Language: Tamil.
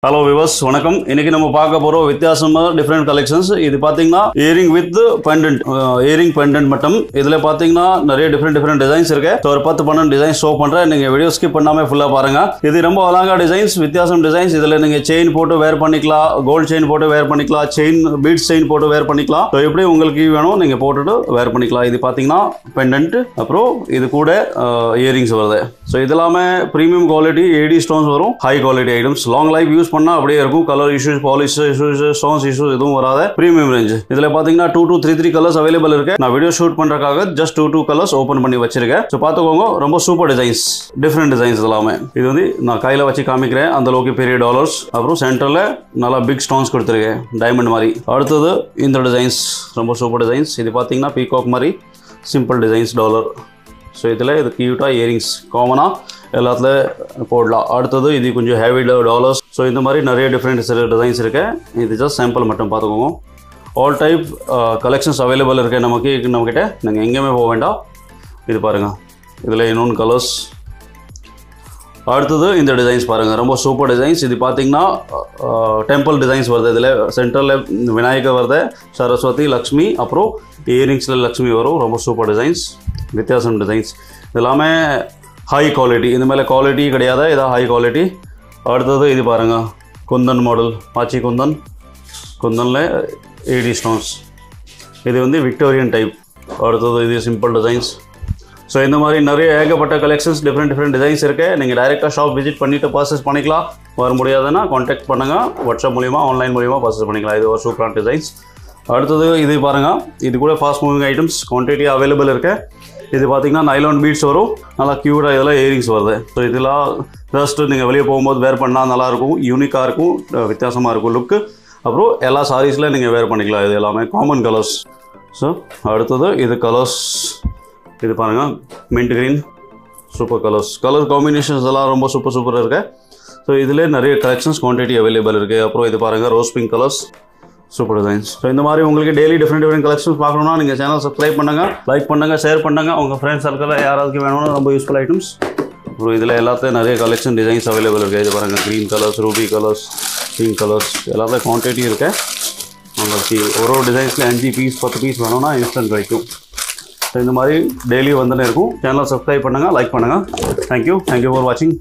Hello viewers, வணக்கம். இன்னைக்கு நம்ம பார்க்க போறோம் வித்தியாசமா டிஃபரண்ட் கலெக்ஷன்ஸ். இது பாத்தீங்கன்னா earring with pendant, earring pendant மட்டும். இதுல பாத்தீங்கன்னா நிறைய டிஃபரண்ட் டிசைன்ஸ் இருக்கு. ஸோ ஒரு 10-12 டிசைன்ஸ் ஷோ பண்றேன். நீங்க வீடியோ ஸ்கிப் பண்ணாம ஃபுல்லா பாருங்க. இது ரொம்ப அழகா டிசைன்ஸ், வித்தியாசம் டிசைன்ஸ். இதுல நீங்க செயின் போட்டு வேர் பண்ணிக்கலாம், கோல்ட் செயின் போட்டு வேர் பண்ணிக்கலாம், செயின் பீட்ஸ் செயின் போட்டு வேர் பண்ணிக்கலாம். ஸோ எப்படி உங்களுக்கு வேணும் நீங்க போட்டுட்டு வேர் பண்ணிக்கலாம். இது பாத்தீங்கன்னா பெண்டன்ட், அப்புறம் இது கூட இயரிங்ஸ் வருது. ஸோ இதெல்லாமே பிரீமியம் குவாலிட்டி ஏடி ஸ்டோன்ஸ் வரும், high quality items. Long life use பண்ணா அப்படியே இருக்கும். Colour issues, polish issues, stones issues எதுவும் வராத பிரீமியம் ரேஞ்ச். இதுல பாத்தீங்கன்னா 2 to 3 கலர்ஸ் அவைலபிள் இருக்கு. நான் வீடியோ ஷூட் பண்றதுக்காக ஜஸ்ட் 2 கலர்ஸ் ஓபன் பண்ணி வச்சிருக்கேன். ஸோ பாத்துக்கோங்க, ரொம்ப சூப்பர் டிசைன்ஸ், டிஃபரெண்ட் டிசைன்ஸ் எல்லாமே. இது வந்து நான் கையில வச்சு காமிக்கிறேன், அந்த அளவுக்கு பெரிய டாலர்ஸ். அப்புறம் சென்டர்ல நல்லா பிக் ஸ்டோன்ஸ் கொடுத்துருக்கேன், டைமண்ட் மாதிரி. அடுத்தது இந்த டிசைன்ஸ் ரொம்ப சூப்பர் டிசைன்ஸ். இது பாத்தீங்கன்னா பீகாக் மாதிரி சிம்பிள் டிசைன்ஸ் டாலர். ஸோ இதில் இது கியூட்டாக இயரிங்ஸ் காமனாக எல்லாத்துல போடலாம். அடுத்தது இது கொஞ்சம் ஹெவி டாலர்ஸ். ஸோ இந்த மாதிரி நிறைய டிஃப்ரெண்ட் டிசைன்ஸ் இருக்கு. இது ஜஸ்ட் சாம்பிள் மட்டும் பார்த்துக்கோங்க. ஆல் டைப் கலெக்ஷன்ஸ் அவைலபிள் இருக்கு நம்மக்கிட்ட. நீங்கள் எங்கேயுமே போக வேண்டாம். இது பாருங்கள், இதில் இன்னொன்று கலர்ஸ். அடுத்தது இந்த டிசைன்ஸ் பாருங்கள், ரொம்ப சூப்பர் டிசைன்ஸ். இது பார்த்தீங்கன்னா டெம்பிள் டிசைன்ஸ் வருது. இதில் சென்டரில் விநாயகர் வருது, சரஸ்வதி, லக்ஷ்மி, அப்புறம் இயரிங்ஸில் லக்ஷ்மி வரும். ரொம்ப சூப்பர் டிசைன்ஸ், வித்தியாசம் டிசைன்ஸ். இதெல்லாமே ஹை குவாலிட்டி. இந்த மேலே குவாலிட்டி கிடையாது, இதான் ஹை குவாலிட்டி. அடுத்தது இது பாருங்கள், குந்தன் மாடல், ஆச்சி குந்தனில் ஏடி ஸ்டோன்ஸ். இது வந்து விக்டோரியன் டைப். அடுத்தது இது சிம்பிள் டிசைன்ஸ். ஸோ இந்த மாதிரி நிறைய ஏகப்பட்ட கலெக்ஷன்ஸ், டிஃப்ரெண்ட் டிசைன்ஸ் இருக்குது. நீங்கள் டைரெக்டாக ஷாப் விசிட் பண்ணிவிட்டு பர்ச்சேஸ் பண்ணிக்கலாம். வர முடியாதுன்னா கான்டாக்ட் பண்ணுங்கள், வாட்ஸ்அப் மூலிமா, ஆன்லைன் மூலிமா பர்ச்சேஸ் பண்ணிக்கலாம். இது ஒரு சூப்பரான டிசைன்ஸ். அடுத்தது இது பாருங்கள், இது கூட fast moving items quantity available இருக்குது. இது பார்த்தீங்கன்னா நைலான் பீட்ஸ் வரும், நல்லா க்யூட்டாக இதெல்லாம் இயரிங்ஸ் வருது. ஸோ இதெல்லாம் ஜஸ்ட்டு நீங்கள் வெளியே போகும்போது வேர் பண்ணால் நல்லாயிருக்கும், யூனிக்காக இருக்கும், வித்தியாசமாக இருக்கும் லுக்கு. அப்புறம் எல்லா சாரீஸில் நீங்கள் வேர் பண்ணிக்கலாம். இது எல்லாமே காமன் கலர்ஸ். ஸோ அடுத்தது இது கலர்ஸ். இது பாருங்கள், mint green, super colours. Colour combinations எல்லாம் ரொம்ப சூப்பராக இருக்குது. ஸோ இதில் நிறைய கலெக்ஷன்ஸ் குவான்டிட்டி அவைலபிள் இருக்குது. அப்புறம் இது பாருங்கள், rose pink colours, super designs. So இந்த மாதிரி உங்களுக்கு டெய்லி டிஃப்ரெண்ட் கலெக்ஷன்ஸ் பார்க்கணுன்னா நீங்கள் சேனல் சப்ஸ்கிரைப் பண்ணுங்கள், லைக் பண்ணுங்கள், ஷேர் பண்ணுங்கள். உங்கள் ஃப்ரெண்ட்ஸ் சர்க்கிளில் யாராவது வேணும்னா ரொம்ப யூஸ்ஃபுல் ஐட்டம்ஸ். அப்புறம் இதில் எல்லாத்தையும் நிறைய கலெக்ஷன் டிசைன்ஸ் அவைலபிள் இருக்குது. இது பாருங்கள், green colours, Ruby colours, pink colours, எல்லாத்தையும் குவான்டிட்டி இருக்குது. உங்களுக்கு ஒரு டிசைன்ஸில் 5 பீஸ் 10 பீஸ் வேணும்னா இன்ஸ்டன்ட் கிடைக்கும். ஸோ இந்த மாதிரி டெய்லி வந்துன்னு இருக்கும். சேனலை சப்ஸ்கிரைப் பண்ணுங்கள், லைக் பண்ணுங்கள். தேங்க்யூ ஃபார் வாட்சிங்.